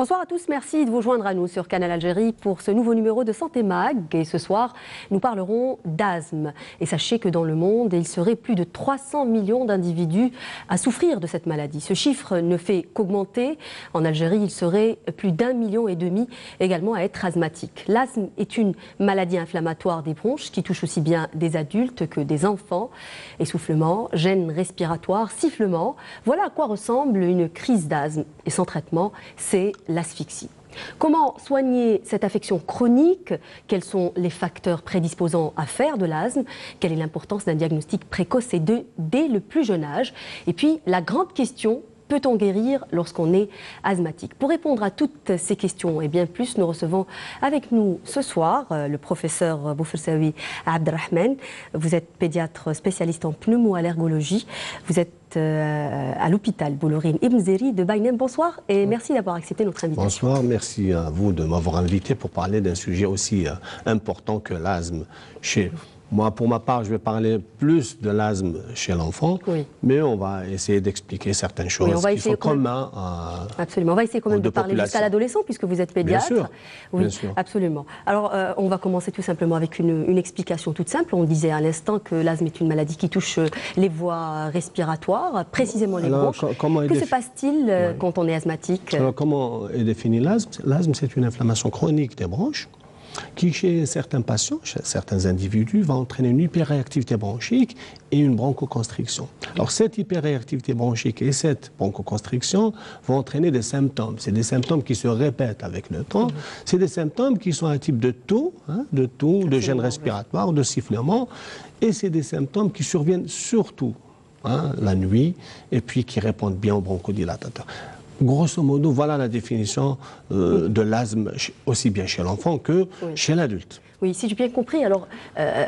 Bonsoir à tous, merci de vous joindre à nous sur Canal Algérie pour ce nouveau numéro de Santé Mag. Et ce soir, nous parlerons d'asthme. Et sachez que dans le monde, il serait plus de 300 millions d'individus à souffrir de cette maladie. Ce chiffre ne fait qu'augmenter. En Algérie, il serait plus d'1,5 million également à être asthmatique. L'asthme est une maladie inflammatoire des bronches qui touche aussi bien des adultes que des enfants. Essoufflement, gêne respiratoire, sifflement, voilà à quoi ressemble une crise d'asthme. Et sans traitement, c'est l'asphyxie. Comment soigner cette affection chronique? Quels sont les facteurs prédisposants à faire de l'asthme? Quelle est l'importance d'un diagnostic précoce et dès le plus jeune âge? Et puis, la grande question, peut-on guérir lorsqu'on est asthmatique? Pour répondre à toutes ces questions et bien plus, nous recevons avec nous ce soir le professeur Boufersaoui Abderrahmane. Vous êtes pédiatre spécialiste en pneumoallergologie. Vous êtes à l'hôpital Boulourine Ibn Zeri de Baïnem. Bonsoir et merci d'avoir accepté notre invitation. Bonsoir, merci à vous de m'avoir invité pour parler d'un sujet aussi important que l'asthme chez moi. Pour ma part, je vais parler plus de l'asthme chez l'enfant, oui, mais on va essayer d'expliquer certaines choses qui sont communes à absolument. On va essayer quand même de parler jusqu'à l'adolescent, puisque vous êtes pédiatre. Bien sûr, oui, bien sûr. Absolument. Alors, on va commencer tout simplement avec une explication toute simple. On disait à l'instant que l'asthme est une maladie qui touche les voies respiratoires, précisément les bronches. Que se passe-t-il quand on est asthmatique? Alors, comment est défini l'asthme? L'asthme, c'est une inflammation chronique des bronches qui, chez certains patients, chez certains individus, va entraîner une hyperréactivité bronchique et une bronchoconstriction. Alors, cette hyperréactivité bronchique et cette bronchoconstriction vont entraîner des symptômes. C'est des symptômes qui se répètent avec le temps. C'est des symptômes qui sont un type de toux, de gêne respiratoire, de sifflement. Et c'est des symptômes qui surviennent surtout la nuit et puis qui répondent bien aux bronchodilatateurs. Grosso modo, voilà la définition de l'asthme, aussi bien chez l'enfant que chez l'adulte. Oui, si j'ai bien compris, alors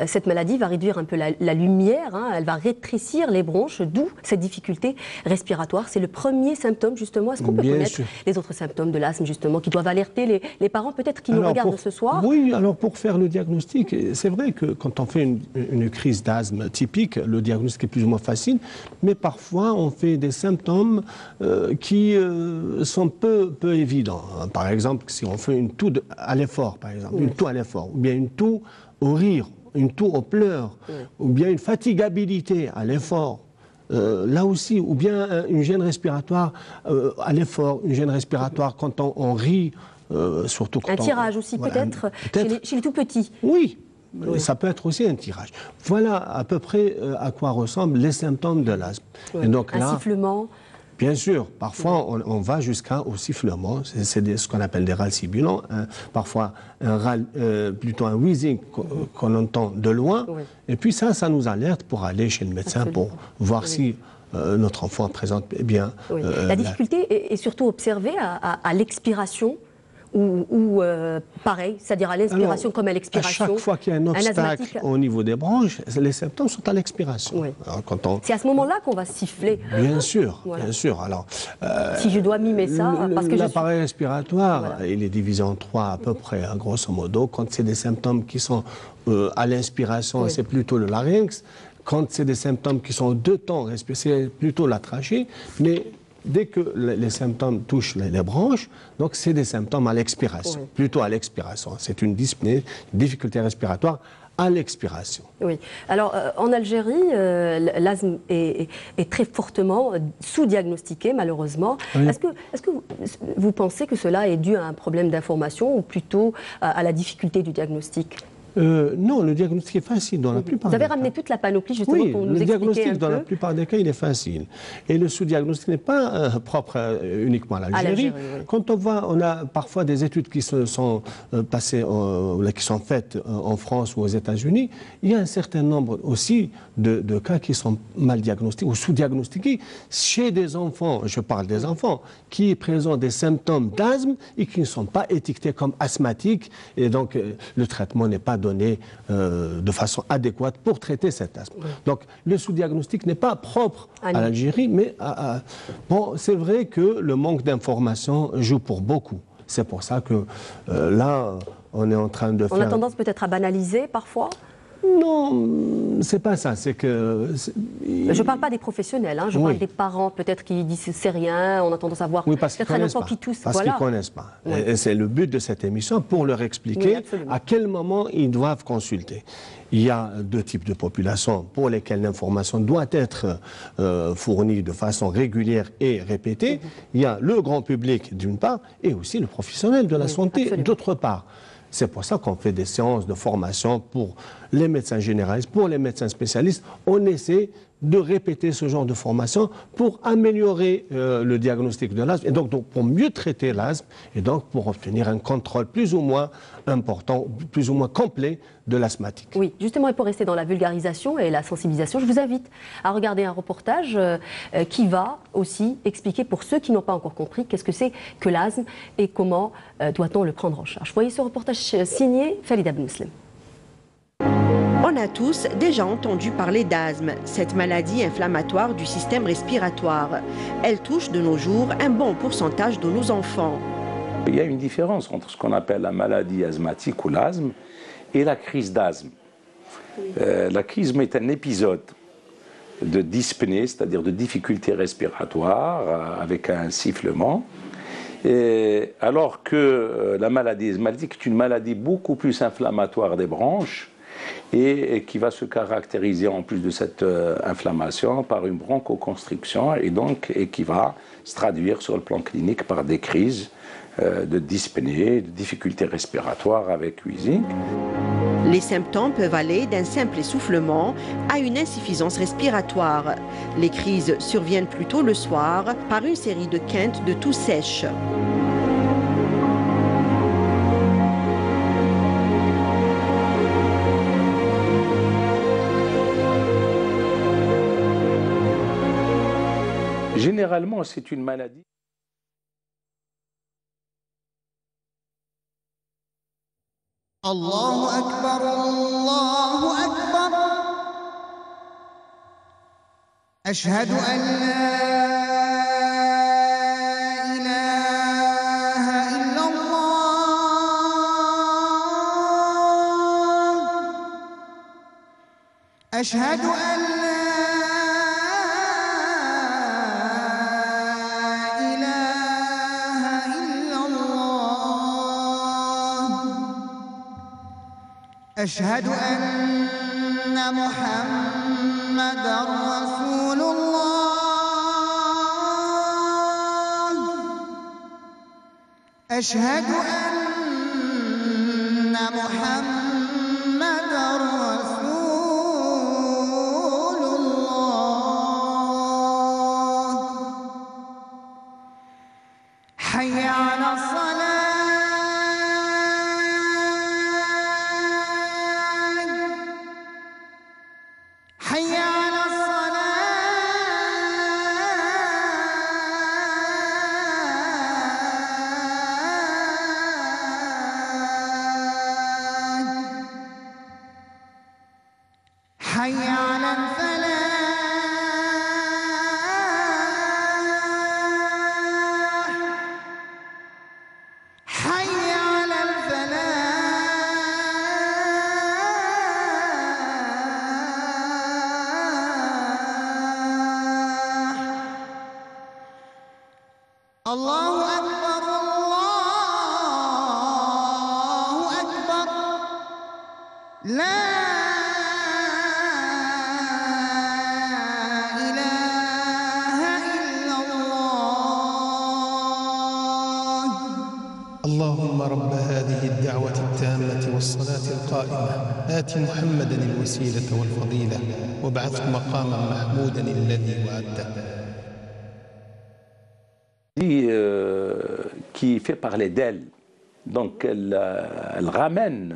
cette maladie va réduire un peu la lumière, elle va rétrécir les bronches, d'où cette difficulté respiratoire. C'est le premier symptôme, justement. Est-ce qu'on peut connaître les autres symptômes de l'asthme, justement, qui doivent alerter les parents, peut-être, qui nous regardent ce soir? Oui, alors pour faire le diagnostic, c'est vrai que quand on fait une crise d'asthme typique, le diagnostic est plus ou moins facile, mais parfois on fait des symptômes qui sont peu évidents. Par exemple, si on fait une toux à l'effort, par exemple, une toux à l'effort, ou bien une toux au rire, une toux aux pleurs, ou bien une fatigabilité à l'effort, là aussi, ou bien une gêne respiratoire à l'effort, une gêne respiratoire quand on rit, surtout quand un tirage aussi, peut-être, chez les tout petits. Oui. Ça peut être aussi un tirage. Voilà à peu près à quoi ressemblent les symptômes de l'asthme. Et donc un sifflement. Bien sûr, parfois on va jusqu'au sifflement, c'est ce qu'on appelle des râles sibilants, parfois un râle, plutôt un wheezing qu'on entend de loin, et puis ça nous alerte pour aller chez le médecin pour voir si notre enfant présente bien. La difficulté est surtout observée à l'expiration ou pareil, c'est-à-dire à l'inspiration comme à l'expiration. À chaque fois qu'il y a un obstacle au niveau des bronches, les symptômes sont à l'expiration. C'est à ce moment-là qu'on va siffler. Bien sûr, bien sûr. Alors, si je dois mimer ça, parce que l'appareil respiratoire, il est divisé en trois à peu près, grosso modo. Quand c'est des symptômes qui sont à l'inspiration, c'est plutôt le larynx. Quand c'est des symptômes qui sont aux deux temps, c'est plutôt la trachée. Mais dès que les symptômes touchent les bronches, donc c'est des symptômes à l'expiration, plutôt à l'expiration. C'est une difficulté respiratoire à l'expiration. Oui. Alors, en Algérie, l'asthme est très fortement sous-diagnostiqué, malheureusement. Est-ce que vous pensez que cela est dû à un problème d'information ou plutôt à la difficulté du diagnostic? Non, le diagnostic est facile dans la plupart des cas. Vous avez ramené toute la panoplie justement pour nous expliquer un peu. Le diagnostic dans la plupart des cas, il est facile. Et le sous-diagnostic n'est pas propre uniquement à l'Algérie. Quand on a parfois des études qui se sont passées, qui sont faites en France ou aux États-Unis, il y a un certain nombre aussi de cas qui sont mal diagnostiqués ou sous-diagnostiqués chez des enfants, je parle des enfants, qui présentent des symptômes d'asthme et qui ne sont pas étiquetés comme asthmatiques. Et donc, le traitement n'est pas donné de façon adéquate pour traiter cet asthme. Donc le sous-diagnostic n'est pas propre à l'Algérie, mais bon, c'est vrai que le manque d'information joue pour beaucoup. C'est pour ça que là, on est en train de faire... On a tendance peut-être à banaliser parfois. Non, c'est pas ça. C'est que. Je ne parle pas des professionnels, hein, je parle des parents peut-être qui disent c'est rien, on a tendance à voir peut-être un enfant qui tousse. Parce qu'ils ne connaissent pas. Oui. Et c'est le but de cette émission pour leur expliquer à quel moment ils doivent consulter. Il y a deux types de populations pour lesquelles l'information doit être fournie de façon régulière et répétée. Il y a le grand public d'une part et aussi le professionnel de la santé d'autre part. C'est pour ça qu'on fait des séances de formation pour les médecins généralistes, pour les médecins spécialistes. On essaie de répéter ce genre de formation pour améliorer le diagnostic de l'asthme et donc pour mieux traiter l'asthme et donc pour obtenir un contrôle plus ou moins important, plus ou moins complet de l'asthmatique. Oui, justement, et pour rester dans la vulgarisation et la sensibilisation, je vous invite à regarder un reportage qui va aussi expliquer pour ceux qui n'ont pas encore compris qu'est-ce que c'est que l'asthme et comment doit-on le prendre en charge. Voyez ce reportage signé Falida Benmouslim. On a tous déjà entendu parler d'asthme, cette maladie inflammatoire du système respiratoire. Elle touche de nos jours un bon pourcentage de nos enfants. Il y a une différence entre ce qu'on appelle la maladie asthmatique ou l'asthme et la crise d'asthme. La crise est un épisode de dyspnée, c'est-à-dire de difficulté respiratoire avec un sifflement, alors que la maladie asthmatique est une maladie beaucoup plus inflammatoire des bronches et qui va se caractériser en plus de cette inflammation par une bronchoconstriction et qui va se traduire sur le plan clinique par des crises de dyspnée, de difficultés respiratoires avec wheezing. Les symptômes peuvent aller d'un simple essoufflement à une insuffisance respiratoire. Les crises surviennent plutôt le soir par une série de quintes de toux sèches. Généralement, c'est une maladie. Allahu Akbar, Allahu Akbar. Ashhadu an la ilaha illallah. Ashhadu an أشهد أن محمدًا رسول الله. أشهد أن محمدًا رسول الله. حي على الصلاة. حي على الفلاح. حي على الفلاح. الله أكبر، الله أكبر. لا اللهم رب هذه الدعوة التامة والصلاة القائمة آت محمدا الوسيلة والفضيلة وابعثه مقاما محمودا الذي وعدته. Qui fait parler d'elle. Donc elle ramène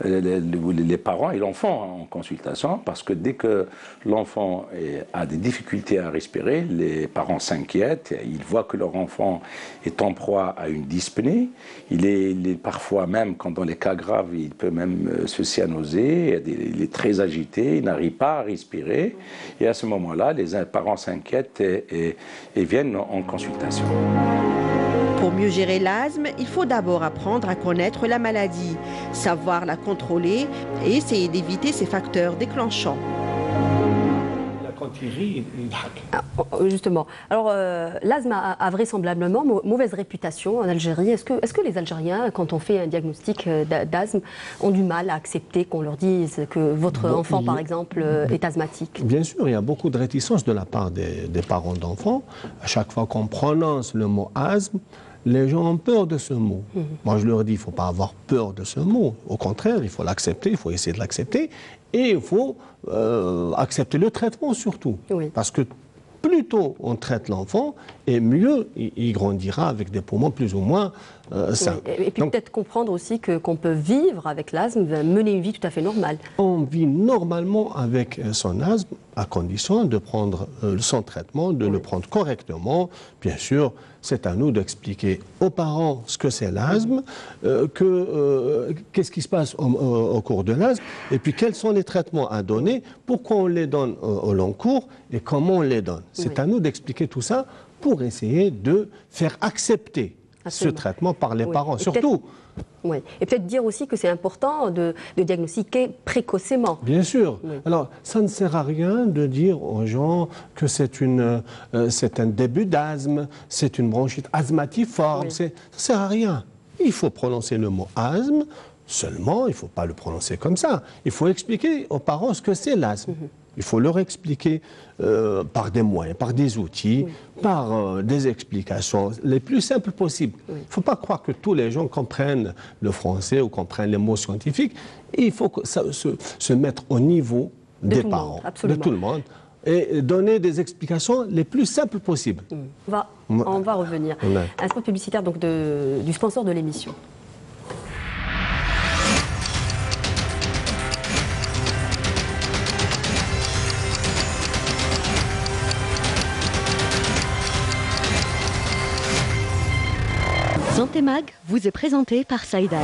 les parents et l'enfant en consultation parce que dès que l'enfant a des difficultés à respirer, les parents s'inquiètent, ils voient que leur enfant est en proie à une dyspnée, il est parfois même, quand dans les cas graves, il peut même se cyanoser, il est très agité, il n'arrive pas à respirer et à ce moment-là, les parents s'inquiètent et viennent en consultation. Pour mieux gérer l'asthme, il faut d'abord apprendre à connaître la maladie, savoir la contrôler et essayer d'éviter ses facteurs déclenchants. Quand il rit, il hack. Justement. Alors, l'asthme a vraisemblablement mauvaise réputation en Algérie. Est-ce que les Algériens, quand on fait un diagnostic d'asthme, ont du mal à accepter qu'on leur dise que votre enfant, par exemple, est asthmatique? Bien sûr, il y a beaucoup de réticence de la part des parents d'enfants. À chaque fois qu'on prononce le mot asthme, les gens ont peur de ce mot. Moi, je leur dis, il ne faut pas avoir peur de ce mot. Au contraire, il faut l'accepter, il faut essayer de l'accepter. Et il faut accepter le traitement surtout. Oui. Parce que plus tôt on traite l'enfant, et mieux il grandira avec des poumons plus ou moins sains. Oui. Et puis peut-être comprendre aussi qu'on peut vivre avec l'asthme, mener une vie tout à fait normale. On vit normalement avec son asthme, à condition de prendre son traitement, de le prendre correctement. Bien sûr, c'est à nous d'expliquer aux parents ce que c'est l'asthme, qu'est-ce qui se passe au cours de l'asthme, et puis quels sont les traitements à donner, pourquoi on les donne au long cours et comment on les donne. C'est à nous d'expliquer tout ça pour essayer de faire accepter ce traitement par les parents, surtout. Oui. Et peut-être dire aussi que c'est important de diagnostiquer précocement. Bien sûr. Oui. Alors, ça ne sert à rien de dire aux gens que c'est un début d'asthme, c'est une bronchite asthmatiforme. Ça ne sert à rien. Il faut prononcer le mot asthme, seulement, il ne faut pas le prononcer comme ça. Il faut expliquer aux parents ce que c'est l'asthme. Il faut leur expliquer par des moyens, par des outils, par des explications les plus simples possibles. Il ne faut pas croire que tous les gens comprennent le français ou comprennent les mots scientifiques. Il faut que ça, se mettre au niveau des parents, de tout le monde, et donner des explications les plus simples possibles. On va revenir. Un spot publicitaire donc du sponsor de l'émission. Santé Mag vous est présenté par Saïdal.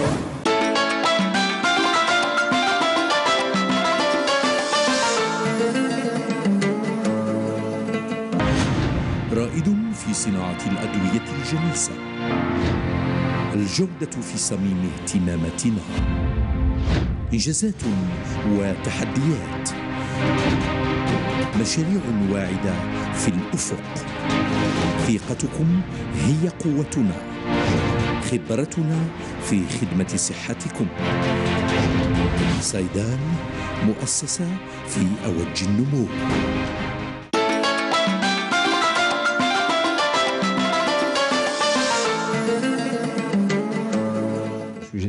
رائد في صناعة الأدوية الجنيسة، الجودة في صميم اهتماماتنا، إنجازات وتحديات، مشاريع واعدة في الأفق. ثقتكم هي قوتنا، خبرتنا في خدمة صحتكم. صيدال، مؤسسة في أوج النمو.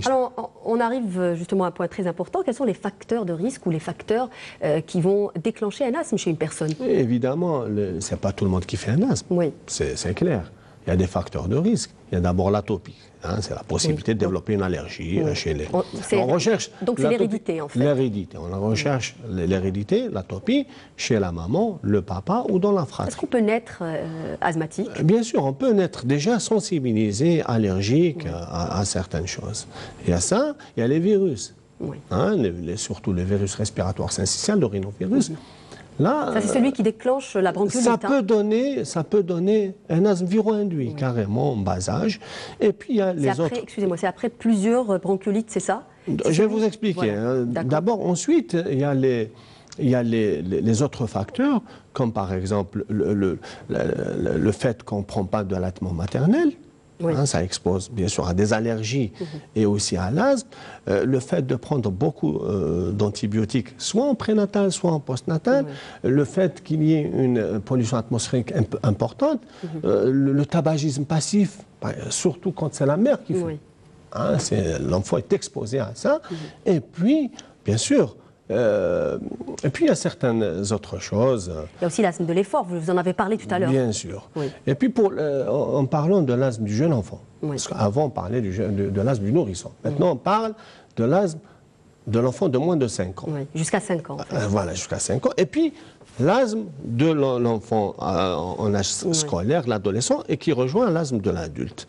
Alors, on arrive justement à un point très important. Quels sont les facteurs de risque ou les facteurs qui vont déclencher un asthme chez une personne? Évidemment, ce n'est pas tout le monde qui fait un asthme. Oui. C'est clair. Il y a des facteurs de risque. Il y a d'abord l'atopie. C'est la possibilité de développer une allergie chez les... On recherche donc c'est l'hérédité en fait. L'hérédité. On recherche l'hérédité, l'atopie, chez la maman, le papa ou dans la fratrie. Est-ce qu'on peut naître asthmatique? Bien sûr, on peut naître déjà sensibilisé, allergique à certaines choses. Il y a ça, il y a les virus. Surtout le virus respiratoire syncytial, le rhinovirus. Là, ça, c'est celui qui déclenche la bronchiolite. Ça peut donner un asthme viro-induit, carrément, en bas âge. Et puis, il y a les autres... Excusez-moi, c'est après plusieurs bronchiolites, c'est ça? Je vais vous expliquer. Voilà. D'abord, ensuite, il y a les autres facteurs, comme par exemple le fait qu'on ne prend pas de l'allaitement maternel. Ça expose bien sûr à des allergies et aussi à l'asthme. Le fait de prendre beaucoup d'antibiotiques, soit en prénatal, soit en postnatal. Le fait qu'il y ait une pollution atmosphérique importante. Le tabagisme passif, surtout quand c'est la mère qui fume. L'enfant est exposé à ça. Et puis, bien sûr, et puis il y a certaines autres choses. Il y a aussi l'asthme de l'effort, vous en avez parlé tout à l'heure. Bien sûr. Et puis en parlant de l'asthme du jeune enfant, parce qu'avant on parlait de l'asthme du nourrisson, maintenant on parle de l'asthme de l'enfant de moins de 5 ans. Jusqu'à 5 ans. En fait. Voilà, jusqu'à 5 ans. Et puis l'asthme de l'enfant en âge scolaire, l'adolescent, et qui rejoint l'asthme de l'adulte.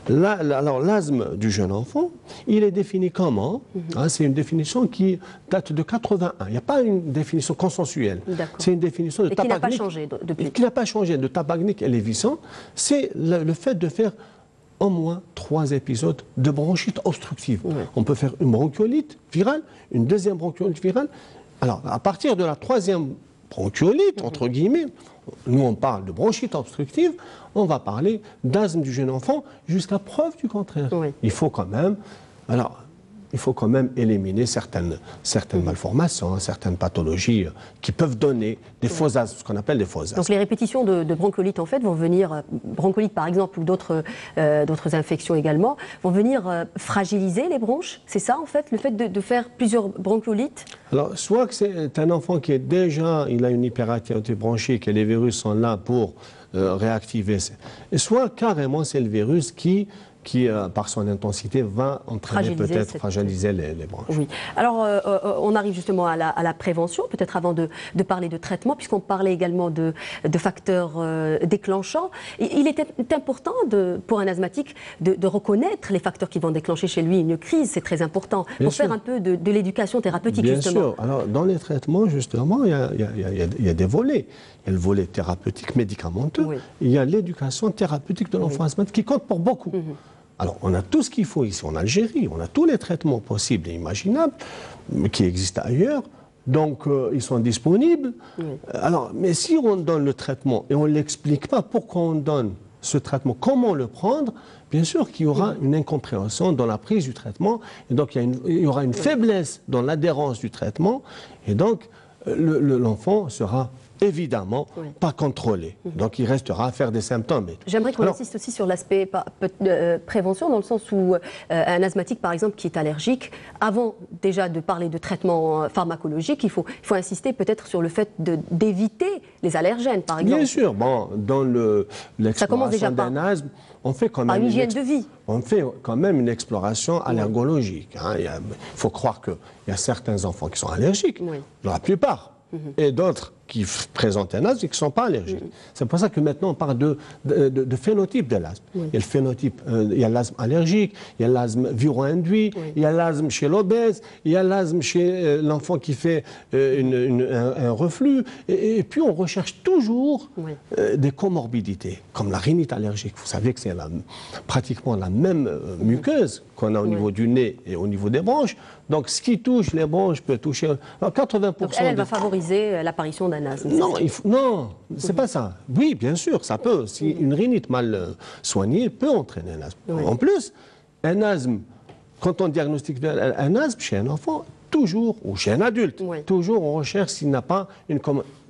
Alors l'asthme du jeune enfant, il est défini comment? C'est une définition qui date de 81. Il n'y a pas une définition consensuelle. C'est une définition de Tabagnik. Qui n'a pas changé depuis. Qui n'a pas changé de Tabagnik et Lévisson. C'est le fait de faire au moins 3 épisodes de bronchite obstructive. On peut faire une bronchiolite virale, une deuxième bronchiolite virale. Alors, à partir de la 3e bronchiolite, entre guillemets, nous on parle de bronchite obstructive, on va parler d'asthme du jeune enfant jusqu'à preuve du contraire. Il faut quand même, alors, il faut quand même éliminer certaines malformations, certaines pathologies qui peuvent donner des faux asthmes, ce qu'on appelle des faux asthmes. Donc les répétitions de bronchiolite en fait vont venir, bronchiolite par exemple ou d'autres infections également, vont venir fragiliser les bronches, c'est ça en fait, le fait de faire plusieurs bronchiolites? Alors soit que c'est un enfant qui est déjà, il a une hyperactivité bronchique et les virus sont là pour réactiver, et soit carrément c'est le virus qui par son intensité, va entraîner peut-être fragiliser les branches. Oui. Alors, on arrive justement à la prévention, peut-être avant de parler de traitement, puisqu'on parlait également de facteurs déclenchants. Il est important pour un asthmatique de reconnaître les facteurs qui vont déclencher chez lui une crise, c'est très important, pour faire un peu de l'éducation thérapeutique, justement. Bien sûr. Alors, dans les traitements, justement, il y a des volets. Il y a le volet thérapeutique médicamenteux, il y a l'éducation thérapeutique de l'enfant asthmatique qui compte pour beaucoup. Alors, on a tout ce qu'il faut ici en Algérie, on a tous les traitements possibles et imaginables qui existent ailleurs, donc ils sont disponibles. Alors, mais si on donne le traitement et on ne l'explique pas pourquoi on donne ce traitement, comment le prendre, bien sûr qu'il y aura une incompréhension dans la prise du traitement, et donc il y aura une faiblesse dans l'adhérence du traitement, et donc l'enfant sera évidemment pas contrôlé. Donc il restera à faire des symptômes. J'aimerais qu'on insiste aussi sur l'aspect prévention, dans le sens où un asthmatique, par exemple, qui est allergique, avant déjà de parler de traitement pharmacologique, il faut insister peut-être sur le fait d'éviter les allergènes, par exemple. Bien sûr, bon, dans l'exploration d'un asthme, on fait quand même une hygiène de vie. On fait quand même une exploration allergologique. Hein. Il faut croire qu'il y a certains enfants qui sont allergiques, la plupart, et d'autres qui présentent un asthme et qui ne sont pas allergiques. C'est pour ça que maintenant on parle de phénotype de l'asthme. Il y a le phénotype, il y a l'asthme allergique, il y a l'asthme viro-induit, il y a l'asthme chez l'obèse, il y a l'asthme chez l'enfant qui fait un reflux. Et puis on recherche toujours des comorbidités, comme la rhinite allergique. Vous savez que c'est pratiquement la même muqueuse qu'on a au niveau du nez et au niveau des bronches. Donc ce qui touche les bronches peut toucher... Alors 80%... Donc elle va favoriser l'apparition d'un asthme. Non, c'est pas ça. Oui, bien sûr, ça peut. Si une rhinite mal soignée peut entraîner un asthme. En plus, un asthme, quand on diagnostique un asthme chez un enfant, toujours, ou chez un adulte, toujours on recherche s'il n'a pas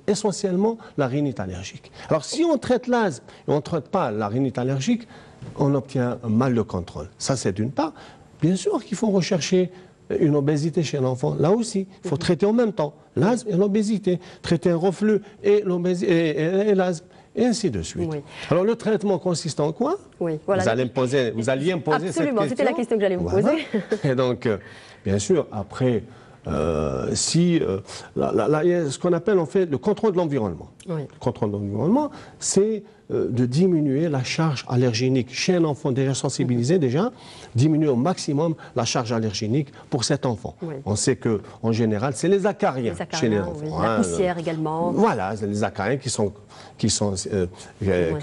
essentiellement la rhinite allergique. Alors si on traite l'asthme et on ne traite pas la rhinite allergique, on obtient un mal de contrôle. Ça, c'est d'une part. Bien sûr qu'il faut rechercher une obésité chez l'enfant. Là aussi, il faut traiter en même temps l'asthme et l'obésité. Traiter un reflux et l'asthme, et ainsi de suite. Alors, le traitement consiste en quoi? Voilà. Vous alliez me poser cette question. Absolument, c'était la question que j'allais vous poser. Et donc, bien sûr, après... ce qu'on appelle en fait le contrôle de l'environnement. Le contrôle de l'environnement, c'est de diminuer la charge allergénique chez un enfant déjà sensibilisé, diminuer au maximum la charge allergénique pour cet enfant. On sait qu'en général, c'est les acariens chez les enfants. La poussière également. Voilà, les acariens que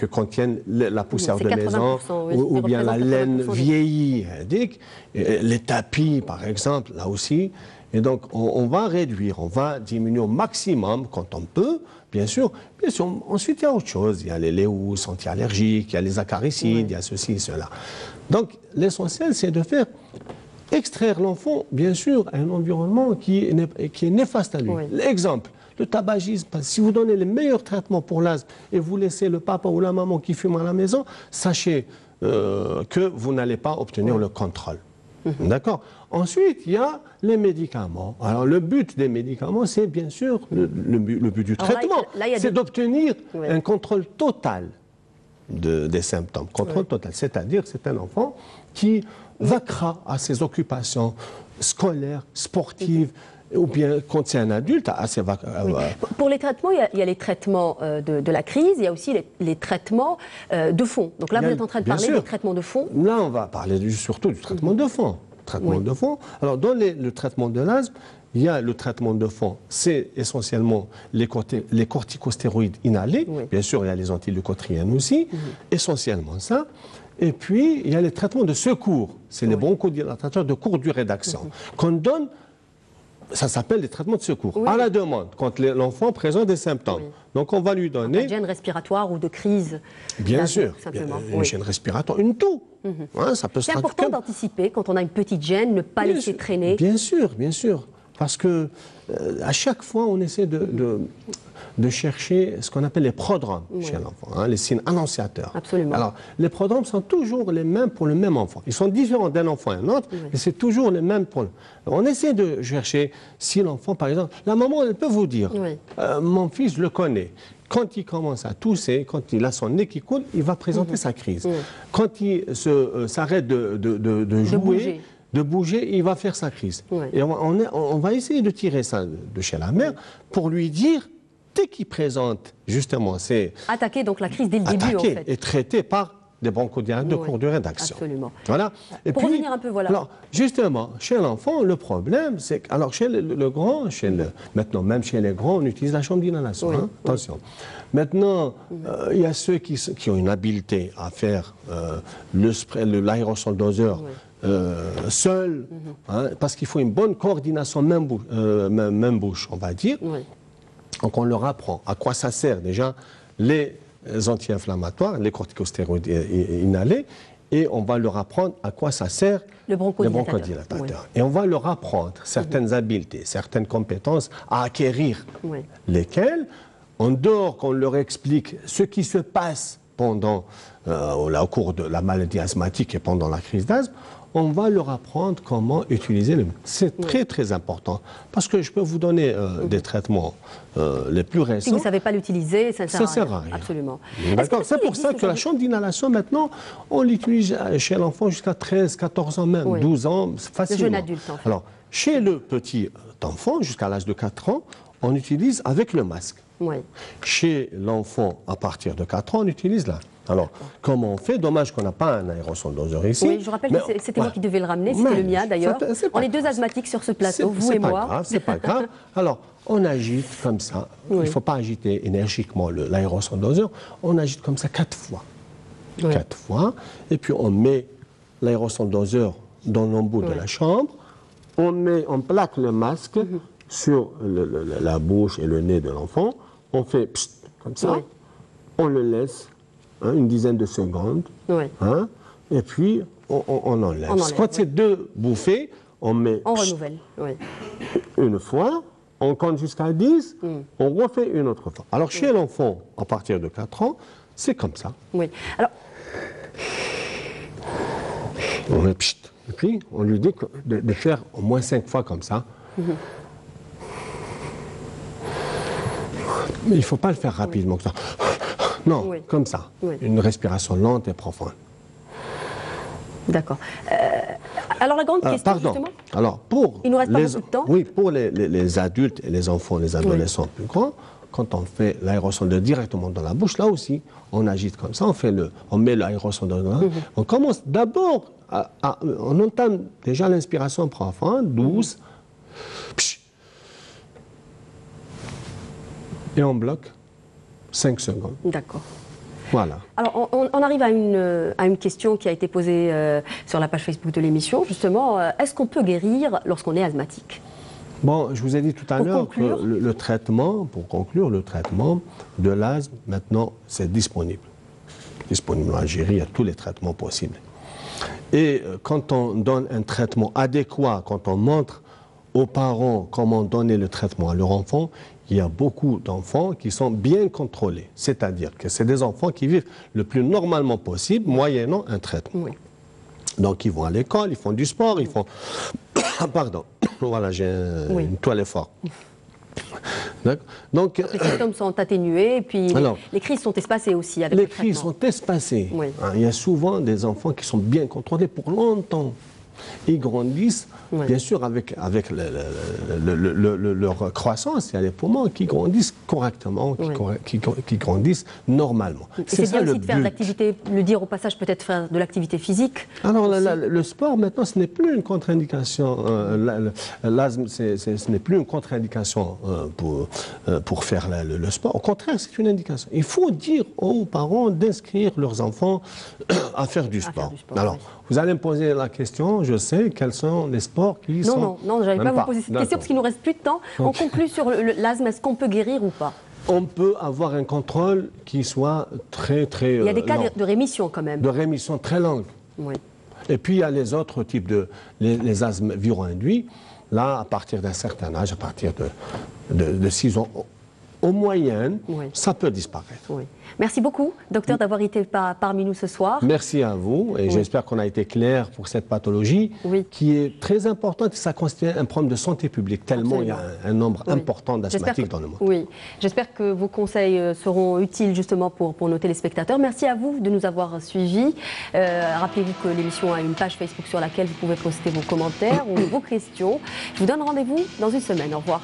contiennent la poussière de maison ou bien la laine vieillie, les tapis par exemple, là aussi. Et donc, on va réduire, on va diminuer au maximum quand on peut, bien sûr. Ensuite, il y a autre chose. Il y a les léous anti-allergiques, il y a les acaricides, il y a ceci, cela. Donc, l'essentiel, c'est de faire extraire l'enfant, bien sûr, à un environnement qui est néfaste à lui. L'exemple, le tabagisme. Si vous donnez les meilleurs traitements pour l'asthme et vous laissez le papa ou la maman qui fume à la maison, sachez que vous n'allez pas obtenir le contrôle. D'accord. Ensuite, il y a les médicaments. Alors, le but des médicaments, c'est bien sûr le but du traitement. C'est d'obtenir un contrôle total des symptômes. Contrôle total. C'est-à-dire, c'est un enfant qui vaquera à ses occupations scolaires, sportives, ou bien quand c'est un adulte, Pour les traitements, il y a les traitements de la crise, il y a aussi les traitements de fond. Donc là, vous êtes en train de parler des traitements de fond. Là, on va parler surtout du traitement de fond. De fond. Alors, dans le traitement de l'asthme, il y a le traitement de fond, c'est essentiellement les corticostéroïdes inhalés. Bien sûr, il y a les antileucotriènes aussi, essentiellement ça. Et puis, il y a les traitements de secours. C'est les bronchodilatateurs de courte durée d'action qu'on donne. Ça s'appelle des traitements de secours, à la demande, quand l'enfant présente des symptômes. Donc on va lui donner... Un gène respiratoire ou de crise. Bien sûr, simplement. Une gêne respiratoire, une toux. Ça peut se C'est important d'anticiper, quand on a une petite gêne, ne pas laisser traîner. Bien sûr, bien sûr. Parce que à chaque fois, on essaie de chercher ce qu'on appelle les prodromes chez l'enfant, les signes annonciateurs. Absolument. Alors, les prodromes sont toujours les mêmes pour le même enfant. Ils sont différents d'un enfant à un autre, mais c'est toujours les mêmes pour... On essaie de chercher si l'enfant, par exemple... La maman, elle peut vous dire, mon fils, je le connais. Quand il commence à tousser, quand il a son nez qui coule, il va présenter sa crise. Quand il s'arrête de jouer... de bouger, il va faire sa crise. Et on va essayer de tirer ça de chez la mère pour lui dire, dès qu'il présente, justement, c'est... Attaquer donc la crise dès le début, en fait. Et traité par des bronchodilatateurs de courte durée d'action. Absolument. Voilà. Et pour revenir un peu, voilà. Alors, justement, chez l'enfant, le problème, c'est que... Alors, chez le grand, maintenant, même chez les grands, on utilise la chambre d'inhalation. Attention. Maintenant, il y a ceux qui ont une habileté à faire l'aérosol doseur seul, parce qu'il faut une bonne coordination même bouche, on va dire. Donc on leur apprend à quoi ça sert déjà les anti-inflammatoires, les corticostéroïdes inhalés, et on va leur apprendre à quoi ça sert les bronchodilatateurs. Et on va leur apprendre certaines habiletés, certaines compétences à acquérir, lesquelles, en dehors qu'on leur explique ce qui se passe pendant, au cours de la maladie asthmatique et pendant la crise d'asthme, on va leur apprendre comment utiliser le... C'est très très important, parce que je peux vous donner des traitements les plus récents. Si vous ne savez pas l'utiliser, ça ne sert à rien. Absolument. D'accord. C'est pour ça que la chambre d'inhalation, maintenant, on l'utilise chez l'enfant jusqu'à 13, 14 ans même, 12 ans, facilement. Le jeune adulte, en fait. Alors, chez le petit enfant, jusqu'à l'âge de 4 ans, on utilise avec le masque. Chez l'enfant, à partir de 4 ans, on utilise là. Alors, comment on fait? Dommage qu'on n'a pas un aérosol doseur ici. Oui, je rappelle que c'était moi qui devais le ramener, c'était le mien d'ailleurs. On est deux asthmatiques sur ce plateau, vous et moi. C'est pas grave. Alors, on agite comme ça. Il ne faut pas agiter énergiquement l'aérosol doseur. On agite comme ça 4 fois. 4 fois. Et puis, on met l'aérosol doseur dans l'embout de la chambre. On plaque le masque sur la bouche et le nez de l'enfant. On fait pssst, comme ça. On le laisse une dizaine de secondes. Et puis, on enlève. Quand c'est 2 bouffées, on met... On renouvelle, une fois, on compte jusqu'à 10, on refait une autre fois. Alors, chez l'enfant, à partir de 4 ans, c'est comme ça. Alors... On met pchit, et puis on lui dit de faire au moins 5 fois comme ça. Mais il ne faut pas le faire rapidement comme ça. Non, comme ça. Une respiration lente et profonde. D'accord. Alors la grande question, justement... Alors, il nous reste pas beaucoup de temps. Oui, pour les adultes et les enfants, les adolescents plus grands, quand on fait l'aérosol directement dans la bouche, là aussi, on agite comme ça, on met l'aérosol dans la bouche. On commence d'abord, on entame déjà l'inspiration profonde, douce, et on bloque 5 secondes. D'accord. Voilà. Alors, on arrive à une question qui a été posée sur la page Facebook de l'émission, justement. Est-ce qu'on peut guérir lorsqu'on est asthmatique? Bon, je vous ai dit tout à l'heure que le traitement, pour conclure, le traitement de l'asthme, maintenant, c'est disponible. Disponible en Algérie, il y a tous les traitements possibles. Et quand on donne un traitement adéquat, quand on montre aux parents comment donner le traitement à leur enfant, il y a beaucoup d'enfants qui sont bien contrôlés. C'est-à-dire que c'est des enfants qui vivent le plus normalement possible, moyennant un traitement. Donc ils vont à l'école, ils font du sport, ils font... Pardon, voilà, j'ai une toile forte. Donc, les symptômes sont atténués et puis les crises sont espacées aussi avec le traitement. Les crises sont espacées. Il y a souvent des enfants qui sont bien contrôlés pour longtemps. Ils grandissent, Oui. bien sûr, avec leur croissance. Il y a les poumons qui grandissent correctement, qui grandissent normalement. Et c'est bien aussi de faire de l'activité, le dire au passage, peut-être faire de l'activité physique. Alors, le sport, maintenant, ce n'est plus une contre-indication. L'asthme, ce n'est plus une contre-indication pour faire le sport. Au contraire, c'est une indication. Il faut dire aux parents d'inscrire leurs enfants à faire du sport. Alors, vous allez me poser la question, je sais, quels sont les sports qui sont... Non, je n'allais pas vous poser cette question parce qu'il nous reste plus de temps. On conclut sur l'asthme, est-ce qu'on peut guérir ou pas? On peut avoir un contrôle qui soit très Il y a des cas de rémission quand même. De rémission très longue. Oui. Et puis il y a les autres types les asthmes viro-induits. Là, à partir d'un certain âge, à partir de 6 ans, en moyenne, ça peut disparaître. Oui. Merci beaucoup, docteur, d'avoir été parmi nous ce soir. Merci à vous et j'espère qu'on a été clair pour cette pathologie qui est très importante et ça constitue un problème de santé publique, tellement il y a un nombre important d'asthmatiques dans le monde. Oui, j'espère que vos conseils seront utiles justement pour nos téléspectateurs. Merci à vous de nous avoir suivis. Rappelez-vous que l'émission a une page Facebook sur laquelle vous pouvez poster vos commentaires ou vos questions. Je vous donne rendez-vous dans une semaine. Au revoir.